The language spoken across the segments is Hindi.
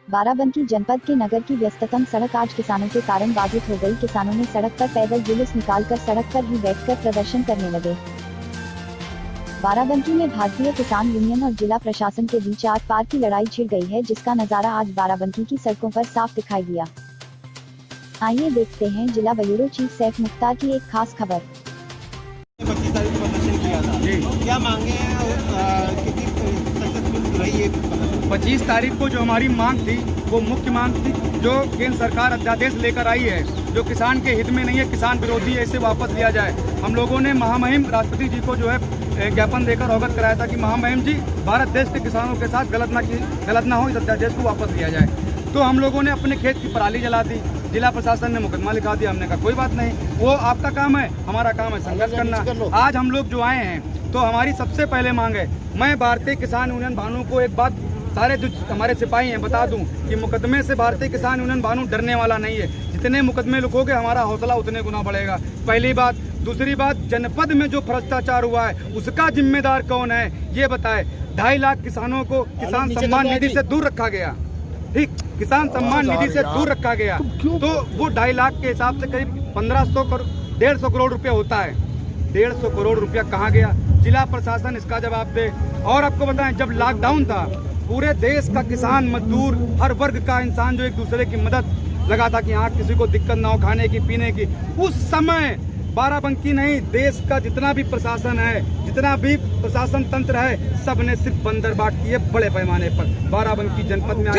बाराबंकी जनपद के नगर की व्यस्ततम सड़क आज किसानों के कारण बाधित हो गई। किसानों ने सड़क पर पैदल जुलूस निकालकर सड़क पर ही बैठकर प्रदर्शन करने लगे। बाराबंकी में भारतीय किसान यूनियन और जिला प्रशासन के बीच आर पार की लड़ाई छिड़ गई है, जिसका नजारा आज बाराबंकी की सड़कों पर साफ दिखाई दिया। आइए देखते हैं जिला ब्यूरो चीफ सैफ मुख्तार की एक खास खबर। 25 तारीख को प्रदर्शन किया था, क्या मांगे हैं, कितनी सक्सेसफुल रही है? 25 तारीख को जो हमारी मांग थी वो मुख्य मांग थी, जो केंद्र सरकार अध्यादेश लेकर आई है, जो किसान के हित में नहीं है, किसान विरोधी है, इसे वापस लिया जाए। हम लोगों ने महामहिम राष्ट्रपति जी को जो है ज्ञापन देकर अवगत कराया था कि महामहिम जी, भारत देश के किसानों के साथ गलत ना हो, इस अध्यादेश को वापस लिया जाए। तो हम लोगों ने अपने खेत की पराली जला दी, जिला प्रशासन ने मुकदमा लिखा दिया। हमने कहा कोई बात नहीं, वो आपका काम है, हमारा काम है संघर्ष करना। आज हम लोग जो आए हैं तो हमारी सबसे पहले मांग है, मैं भारतीय किसान यूनियन भानु को एक बात सारे जो हमारे सिपाही हैं बता दूं कि मुकदमे से भारतीय किसान यूनियन भानु डरने वाला नहीं है। जितने मुकदमे लिखोगे हमारा हौसला उतने गुना बढ़ेगा, पहली बात। दूसरी बात, जनपद में जो भ्रष्टाचार हुआ है उसका जिम्मेदार कौन है ये बताए। 2.5 लाख किसानों को किसान सम्मान निधि से दूर रखा गया, ठीक, किसान सम्मान निधि से दूर रखा गया, तो वो 2.5 लाख के हिसाब से करीब 1.5 करोड़ रुपया होता है। 150 करोड़ रुपया कहाँ गया? जिला प्रशासन इसका जवाब दे। और आपको बताएं, जब लॉकडाउन था पूरे देश का किसान, मजदूर, हर वर्ग का इंसान जो एक दूसरे की मदद लगा था कि हाँ किसी को दिक्कत ना हो खाने की पीने की, उस समय बाराबंकी नहीं, देश का जितना भी प्रशासन है, जितना भी प्रशासन तंत्र है, सब ने सिर्फ बंदरबाट किए बड़े पैमाने पर। बाराबंकी जनपद में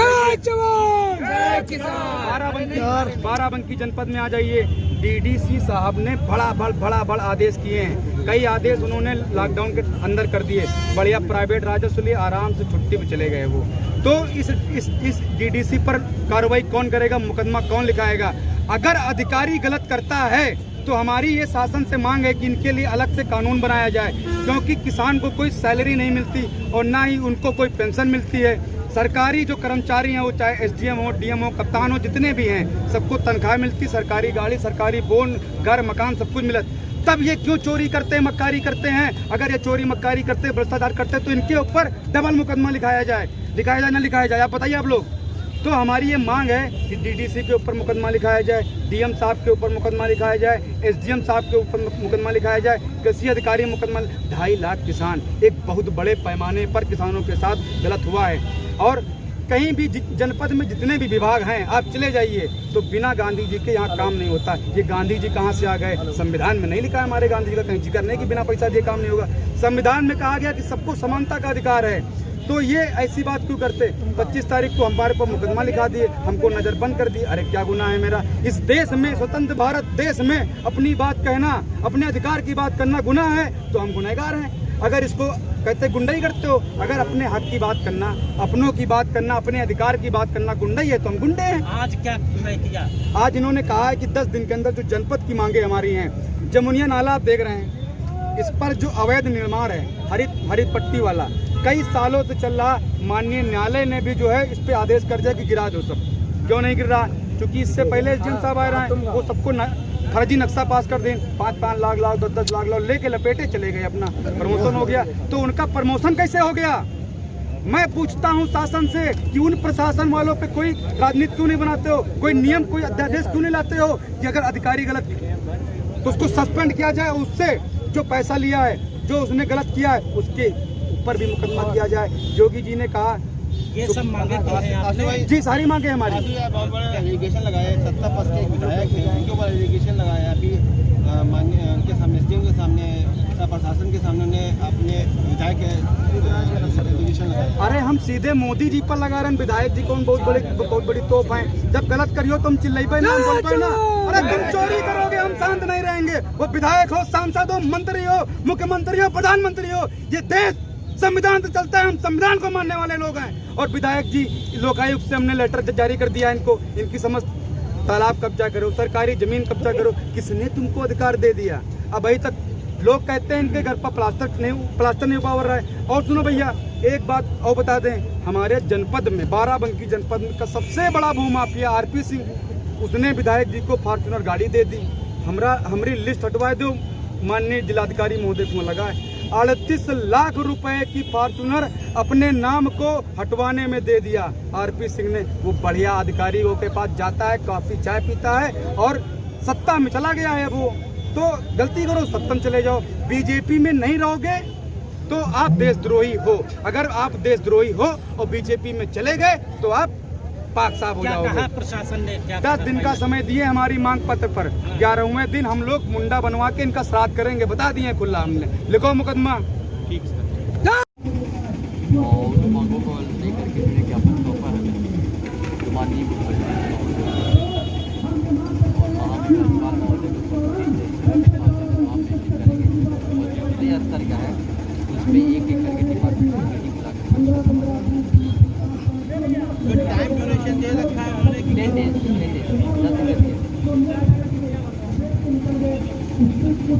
बाराबंकी जनपद में आ जाइए। डीडीसी साहब ने बड़ा आदेश किए हैं, कई आदेश उन्होंने लॉकडाउन के अंदर कर दिए। बढ़िया प्राइवेट राजस्व लिए आराम से छुट्टी पे चले गए वो। तो इस डीडीसी पर कार्रवाई कौन करेगा, मुकदमा कौन लिखाएगा? अगर अधिकारी गलत करता है तो हमारी ये शासन से मांग है कि इनके लिए अलग से कानून बनाया जाए, क्योंकि किसान को कोई सैलरी नहीं मिलती और ना ही उनको कोई पेंशन मिलती है। सरकारी जो कर्मचारी हैं, वो चाहे एसडीएम हो, डीएम हो, कप्तान हो, जितने भी हैं, सबको तनख्वाह मिलती, सरकारी गाड़ी, सरकारी बोन, घर, मकान, सब कुछ मिलत। तब ये क्यों चोरी करते, मक्कारी करते हैं? अगर ये चोरी मक्कारी करते, भ्रष्टाचार करते, तो इनके ऊपर डबल मुकदमा लिखाया जाए ना लिखाया जाए? आप बताइए आप लोग। तो हमारी ये मांग है कि डीडीसी के ऊपर मुकदमा लिखाया जाए, डीएम साहब के ऊपर मुकदमा लिखाया जाए, एसडीएम साहब के ऊपर मुकदमा लिखाया जाए, कृषि अधिकारी मुकदमा। 2.5 लाख किसान, एक बहुत बड़े पैमाने पर किसानों के साथ गलत हुआ है। और कहीं भी जनपद में जितने भी विभाग हैं आप चले जाइए तो बिना गांधी जी के यहाँ काम नहीं होता। ये गांधी जी कहाँ से आ गए? संविधान में नहीं लिखा है हमारे गांधी जी का कहीं जिक्र नहीं कि बिना पैसा दिए काम नहीं होगा। संविधान में कहा गया कि सबको समानता का अधिकार है। तो ये ऐसी बात क्यों करते? 25 तारीख को हमारे पर मुकदमा लिखा दिए, हमको नजरबंद कर दिए। अरे क्या गुनाह है मेरा? इस देश में, स्वतंत्र भारत देश में अपनी बात कहना, अपने अधिकार की बात करना गुनाह है तो हम गुनहगार हैं। अगर इसको कहते गुंडाई करते हो, अगर अपने हक की बात करना, अपनों की बात करना, अपने अधिकार की बात करना गुंडाई है तो हम गुंडे हैं। आज क्या किया? आज इन्होंने कहा है कि 10 दिन के अंदर जो जनपद की मांगे हमारी हैं, जमुनिया नाला आप देख रहे हैं, इस पर जो अवैध निर्माण है हरित पट्टी वाला, कई सालों से चल रहा। माननीय न्यायालय ने भी जो है इस पे आदेश कर दिया कि गिरा दो सब। क्यों नहीं गिर रहा? क्योंकि इससे पहले एसडीएम साहब आए रहे हैं, वो सबको फर्जी नक्शा पास कर दें, 5-5 लाख 10-10 लाख लेके लपेटे चले गए, अपना प्रमोशन हो गया। तो उनका प्रमोशन कैसे हो गया? मैं पूछता हूं शासन से कि उन प्रशासन वालों पे कोई राजनीति क्यों नहीं बनाते हो, कोई नियम, कोई अध्यादेश क्यों नहीं लाते हो कि अगर अधिकारी गलत तो उसको सस्पेंड किया जाए, उससे जो पैसा लिया है, जो उसने गलत किया है, उसके ऊपर भी मुकदमा किया जाए। योगी जी ने कहा ये सब मांगे जी, सारी मांगे हमारी। एलिगेशन लगाए, सत्ता पक्ष के एक विधायक है, उनके ऊपर एलिगेशन लगाया, अभी माननीय उनके सामने, एसडीएम के सामने, प्रशासन के सामने अपने विधायक एलिगेशन लगाया। अरे हम सीधे मोदी जी पर लगा रहे हैं, विधायक जी कौन बहुत बड़ी तोप है। जब गलत करियो तुम चिल्लाई पे ना, बोल पे ना। अरे तुम चोरी करोगे हम शांत नहीं रहेंगे। वो विधायक हो, सांसद हो, मंत्री हो, मुख्यमंत्री हो, प्रधानमंत्री हो, ये देश संविधान से चलता है, हम संविधान को मानने वाले लोग हैं। और विधायक जी, लोकायुक्त से हमने लेटर जारी कर दिया इनको, इनकी समस्त तालाब कब्जा करो, सरकारी जमीन कब्जा करो। किसने तुमको अधिकार दे दिया? अब अभी तक लोग कहते हैं इनके घर पर प्लास्टर नहीं हुआ रहा है। और सुनो भैया, एक बात और बता दें, हमारे जनपद में, बाराबंकी जनपद का सबसे बड़ा भूमाफिया आरपी सिंह, उसने विधायक जी को फॉर्च्यूनर गाड़ी दे दी। हमारी लिस्ट हटवा दो, माननीय जिलाधिकारी महोदय को लगा है। 38 लाख रुपए की फॉर्चूनर अपने नाम को हटवाने में दे दिया आरपी सिंह ने। वो बढ़िया अधिकारियों के पास जाता है, कॉफी चाय पीता है और सत्ता में चला गया है वो। तो गलती करो सत्ता में चले जाओ, बीजेपी में नहीं रहोगे तो आप देशद्रोही हो। अगर आप देशद्रोही हो और बीजेपी में चले गए तो आप पाक साफ हो जाओगे। प्रशासन ने 10 दिन का समय दिए हमारी मांग पत्र पर। 11वें दिन हम लोग मुंडा बनवा के इनका श्राद्ध करेंगे, बता दिए खुला हमने। लिखो मुकदमा। ठीक है। और मांगों को लेकर के जो ज्ञापन सौंपा है माननीय मुख्यमंत्री और महाविकास महोदय को और जो जिले स्तर का है उसमें एक एक करके डिपार्टमेंट की मीटिंग बुला कर टाइम ड्यूरेशन दे रखा है उन्होंने 10 डेज 10 दिन